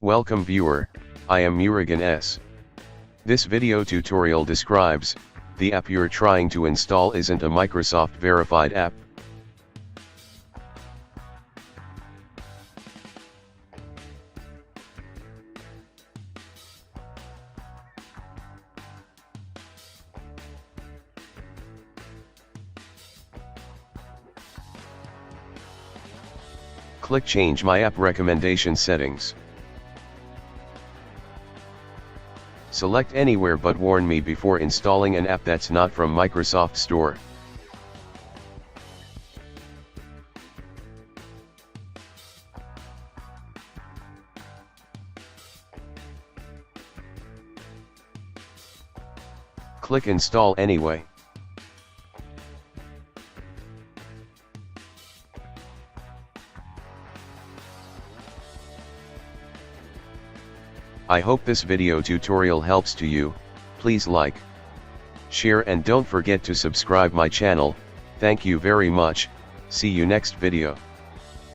Welcome viewer, I am Murugan S. This video tutorial describes, the app you're trying to install isn't a Microsoft verified app. Click Change My App Recommendation Settings. Select Anywhere but warn me before installing an app that's not from Microsoft Store. Click Install Anyway. I hope this video tutorial helps to you. Please like, share and don't forget to subscribe my channel. Thank you very much. See you next video.